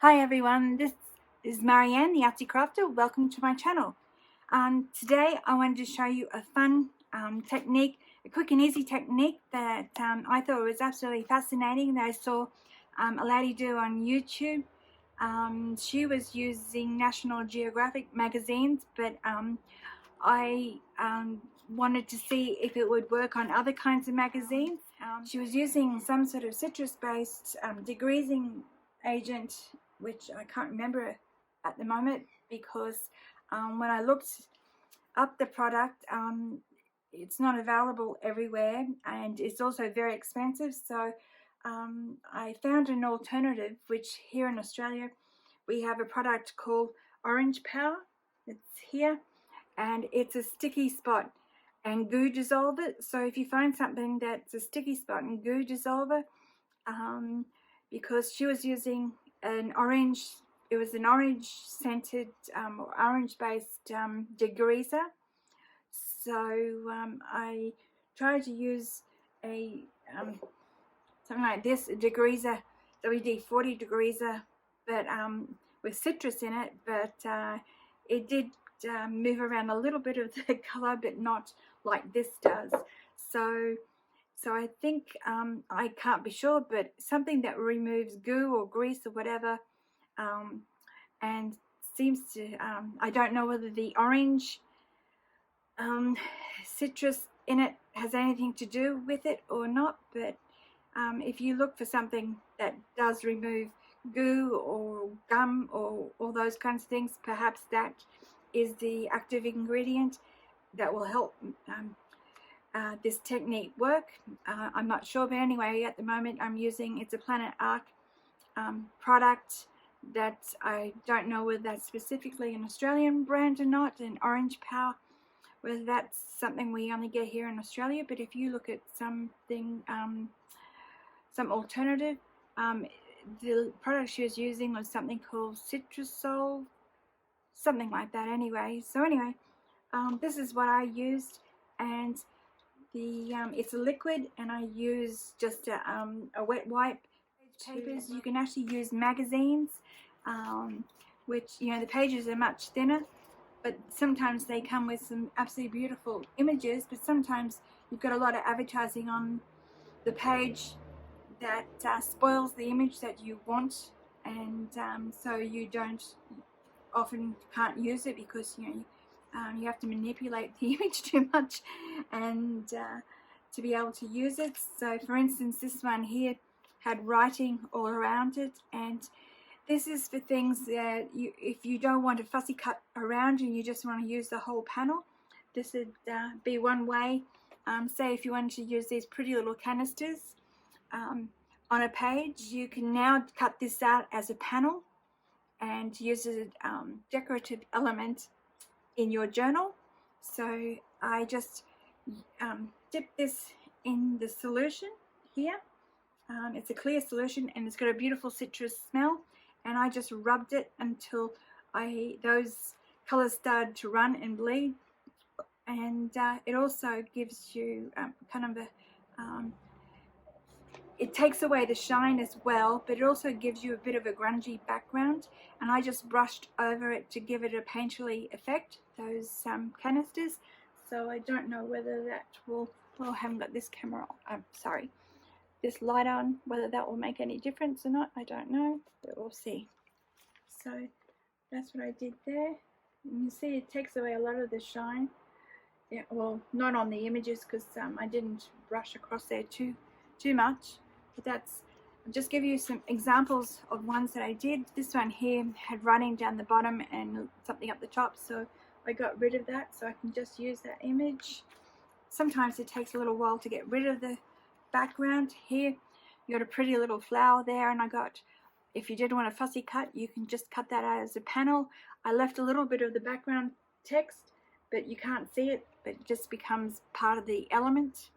Hi everyone, this is Marieanne, the Artsie Crafter. Welcome to my channel. Today I wanted to show you a fun technique, a quick and easy technique that I thought was absolutely fascinating that I saw a lady do on YouTube. She was using National Geographic magazines, but I wanted to see if it would work on other kinds of magazines. She was using some sort of citrus-based degreasing agent, which I can't remember at the moment because when I looked up the product, it's not available everywhere and it's also very expensive. So I found an alternative, which here in Australia we have a product called Orange Power. It's here and it's a sticky spot and goo dissolver. So if you find something that's a sticky spot and goo dissolver, because she was using an orange, it was an orange scented or orange based degreaser. So I tried to use a something like this, a degreaser, WD-40 degreaser, but with citrus in it, but it did move around a little bit of the color, but not like this does. So I think, I can't be sure, but something that removes goo or grease or whatever, and seems to, I don't know whether the orange citrus in it has anything to do with it or not, but if you look for something that does remove goo or gum or all those kinds of things, perhaps that is the active ingredient that will help this technique work. I'm not sure, but anyway, at the moment I'm using, it's a Planet Arc product that I don't know whether that's specifically an Australian brand or not, an Orange Power, whether that's something we only get here in Australia. But if you look at something, some alternative, the product she was using was something called Citrusol, something like that anyway. So anyway, this is what I used, and the it's a liquid, and I use just a wet wipe. Papers, you can actually use magazines, which, you know, the pages are much thinner, but sometimes they come with some absolutely beautiful images, but sometimes you've got a lot of advertising on the page that spoils the image that you want, and so you can't use it because you have to manipulate the image too much and to be able to use it. So for instance, this one here had writing all around it, and this is for things that if you don't want to fussy cut around and you just want to use the whole panel, this would be one way. Say if you wanted to use these pretty little canisters on a page, you can now cut this out as a panel and use a decorative element in your journal. So I just dip this in the solution here. It's a clear solution and it's got a beautiful citrus smell, and I just rubbed it until those colors started to run and bleed. And it also gives you kind of a it takes away the shine as well, but it also gives you a bit of a grungy background, and I just brushed over it to give it a painterly effect, those canisters. So I don't know whether that will, well, I haven't got this camera on, sorry, this light on, whether that will make any difference or not, I don't know, but we'll see. So that's what I did there. And you see it takes away a lot of the shine. Yeah, well, not on the images because I didn't brush across there too much, but that's, I'll just give you some examples of ones that I did. This one here had writing down the bottom and something up the top, so I got rid of that so I can just use that image. Sometimes it takes a little while to get rid of the background. Here you got a pretty little flower there, and I got, if you did want a fussy cut, you can just cut that out as a panel. I left a little bit of the background text, but you can't see it, but it just becomes part of the element.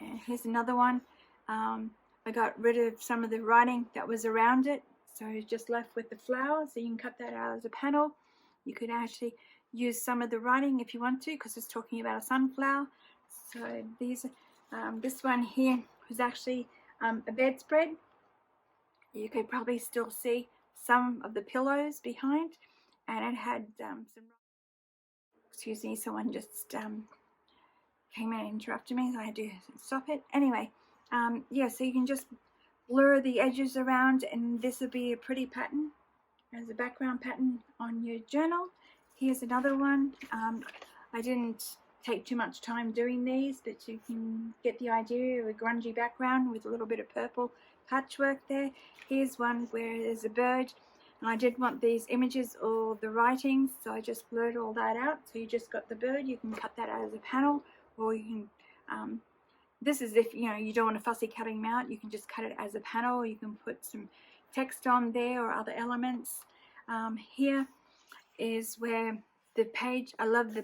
And here's another one. I got rid of some of the writing that was around it, so it's just left with the flower, so you can cut that out as a panel. You could actually use some of the writing if you want to, because it's talking about a sunflower. So these, this one here was actually a bedspread. You could probably still see some of the pillows behind, and it had some, excuse me, someone just came in and interrupted me, so I had to stop it. Anyway, yeah, so you can just blur the edges around, and this would be a pretty pattern as a background pattern on your journal. Here's another one. I didn't take too much time doing these, but you can get the idea of a grungy background with a little bit of purple patchwork there. Here's one where there's a bird, and I didn't want these images or the writing, so I just blurred all that out. So you just got the bird. You can cut that out as a panel, or you can this is if you don't want a fussy cutting them out. You can just cut it as a panel. You can put some text on there or other elements. Here is where the page, I love the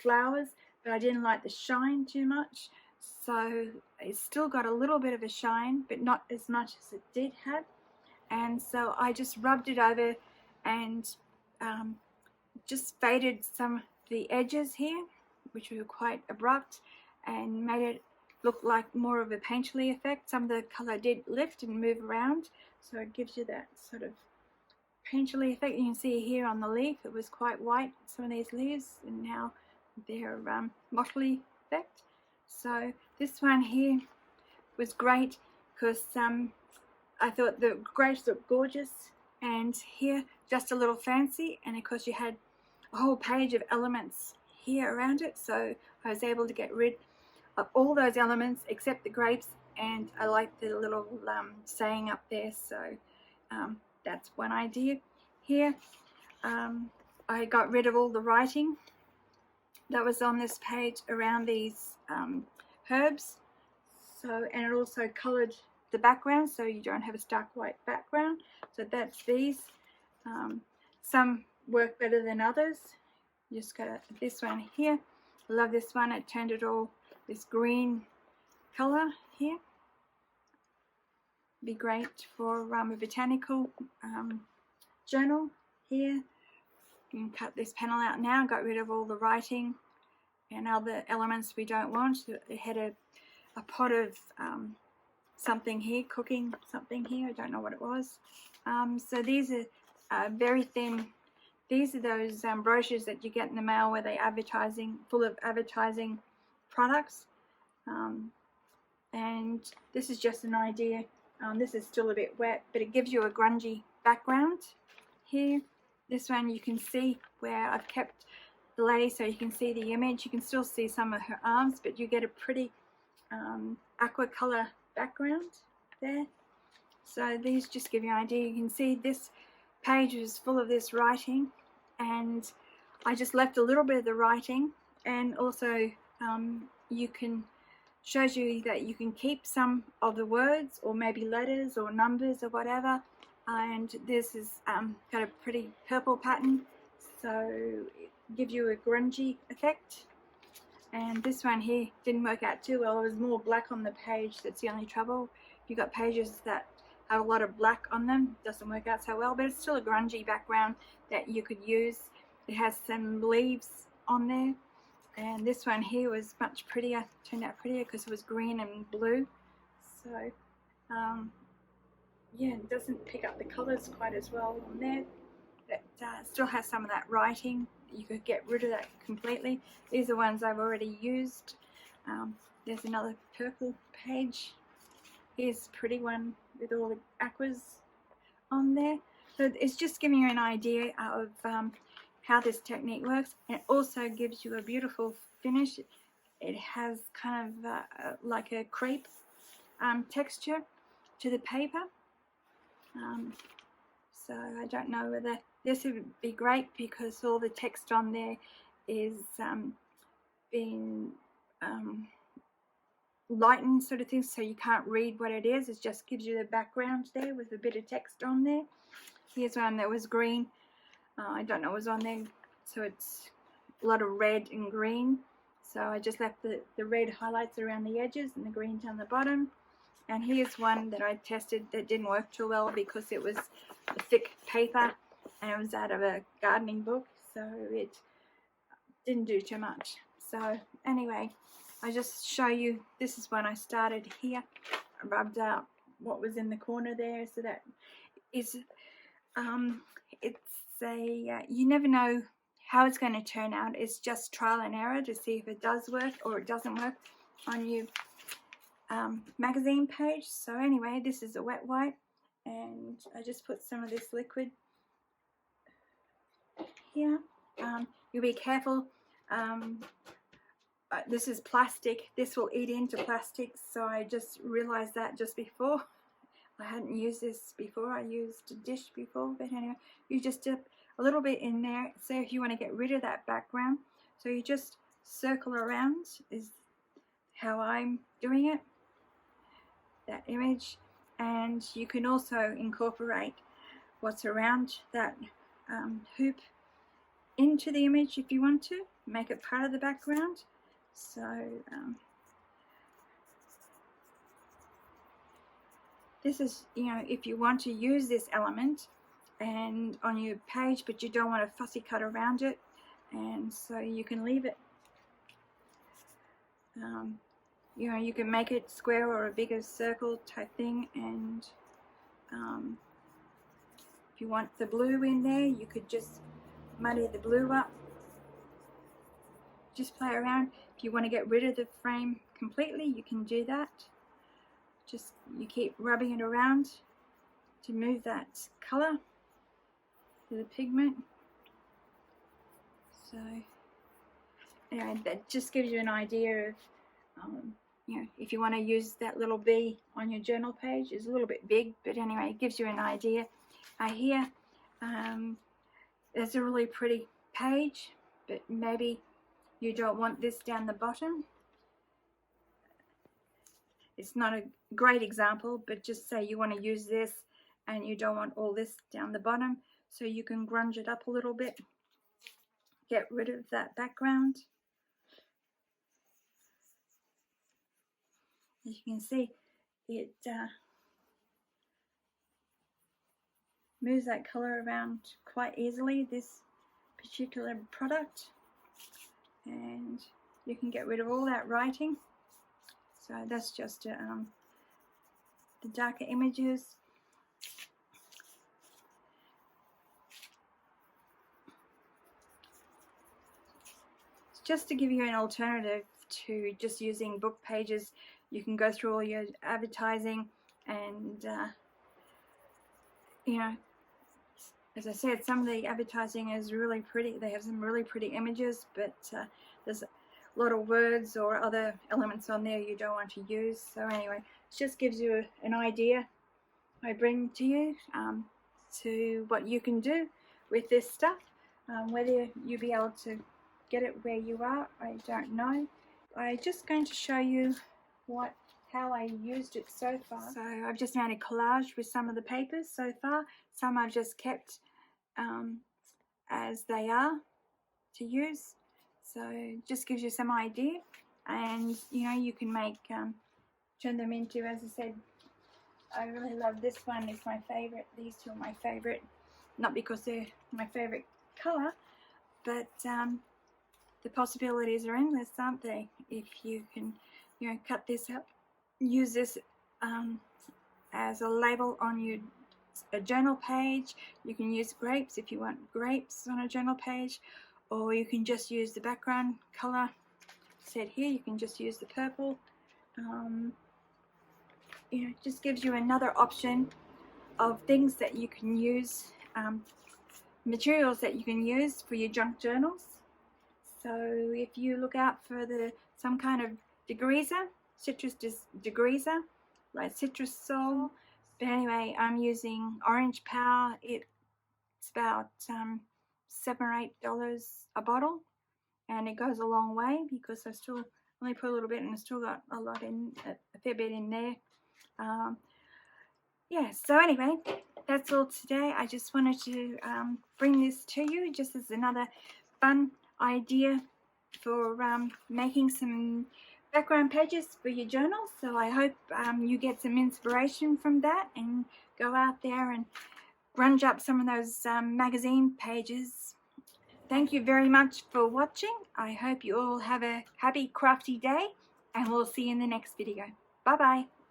flowers, but I didn't like the shine too much, so it's still got a little bit of a shine, but not as much as it did have. And so I just rubbed it over and just faded some of the edges here, which were quite abrupt, and made it look like more of a painterly effect. Some of the colour did lift and move around, so it gives you that sort of painterly effect. You can see here on the leaf, it was quite white, some of these leaves, and now they're mottly effect. So this one here was great because I thought the grapes looked gorgeous, and here just a little fancy, and of course you had a whole page of elements here around it, so I was able to get rid of all those elements except the grapes, and I like the little saying up there, so that's one idea. Here I got rid of all the writing that was on this page around these herbs, so, and it also colored the background so you don't have a stark white background. So that's these. Some work better than others. You just got this one here. I love this one. It turned it all this green color here. Be great for a botanical journal. Here you can cut this panel out now. Got rid of all the writing and other elements we don't want. It had a pot of something here, cooking something here. I don't know what it was. So these are very thin. These are those brochures that you get in the mail where they're advertising, full of advertising products. And this is just an idea. This is still a bit wet, but it gives you a grungy background. Here, this one you can see where I've kept the lady so you can see the image. You can still see some of her arms, but you get a pretty aqua color background there. So these just give you an idea. You can see this page is full of this writing, and I just left a little bit of the writing, and also you can shows you that you can keep some of the words or maybe letters or numbers or whatever. And this is got a pretty purple pattern, so it gives you a grungy effect. And this one here didn't work out too well. It was more black on the page. That's the only trouble. You got pages that have a lot of black on them, it doesn't work out so well, but it's still a grungy background that you could use. It has some leaves on there, and this one here was much prettier, turned out prettier because it was green and blue. So yeah, it doesn't pick up the colors quite as well on there, but still has some of that writing. You could get rid of that completely. These are ones I've already used. There's another purple page. Here's a pretty one with all the aquas on there. So it's just giving you an idea of how this technique works. And it also gives you a beautiful finish. It has kind of like a crepe texture to the paper. So I don't know whether this would be great because all the text on there is being lightened sort of thing, so you can't read what it is. It just gives you the background there with a bit of text on there. Here's one that was green. I don't know what was on there, so it's a lot of red and green. So I just left the red highlights around the edges and the green down the bottom. And here's one that I tested that didn't work too well because it was a thick paper and it was out of a gardening book, so it didn't do too much. So anyway, I just show you, this is when I started here. I rubbed out what was in the corner there. So that is it's a you never know how it's going to turn out. It's just trial and error to see if it does work or it doesn't work on your magazine page. So anyway, this is a wet wipe, and I just put some of this liquid here. You'll be careful. This is plastic. This will eat into plastic, so I just realized that just before. I hadn't used this before. I used a dish before, but anyway, you just dip a little bit in there. So if you want to get rid of that background, so you just circle around is how I'm doing it, that image. And you can also incorporate what's around that hoop into the image if you want to, make it part of the background. So this is, you know, if you want to use this element and on your page, but you don't want to fussy cut around it, and so you can leave it. You know, you can make it square or a bigger circle type thing, and if you want the blue in there, you could just muddy the blue up. Just play around. If you want to get rid of the frame completely, you can do that. Just you keep rubbing it around to move that color to the pigment. So anyway, that just gives you an idea of you know, if you want to use that little bee on your journal page. It's a little bit big, but anyway, it gives you an idea. Here there's a really pretty page, but maybe you don't want this down the bottom. It's not a great example, but just say you want to use this and you don't want all this down the bottom, so you can grunge it up a little bit, get rid of that background. As you can see, it moves that color around quite easily, this particular product, and you can get rid of all that writing. So that's just the darker images. Just to give you an alternative to just using book pages, you can go through all your advertising, and you know, as I said, some of the advertising is really pretty. They have some really pretty images, but there's a lot of words or other elements on there you don't want to use. So anyway, it just gives you an idea I bring to you to what you can do with this stuff. Whether you'll be able to get it where you are, I don't know. I'm just going to show you how I used it so far. So I've just made a collage with some of the papers so far. Some I've just kept as they are to use. So just gives you some idea, and you know, you can make turn them into, as I said, I really love this one. It's my favorite. These two are my favorite, not because they're my favorite color, but the possibilities are endless, aren't they? If you can, you know, cut this up, use this as a label on a journal page. You can use grapes if you want grapes on a journal page, or you can just use the background color said here. You can just use the purple. You know, it just gives you another option of things that you can use, materials that you can use for your junk journals. So if you look out for some kind of degreaser, citrus degreaser, like citrus sol. But anyway, I'm using orange power. It's about $7 or $8 a bottle, and it goes a long way because I still only put a little bit, and I still got a lot in, a fair bit in there. Yeah, so anyway, that's all today. I just wanted to bring this to you just as another fun idea for making some background pages for your journal. So I hope you get some inspiration from that and go out there and grunge up some of those magazine pages. Thank you very much for watching. I hope you all have a happy crafty day, and we'll see you in the next video. Bye bye.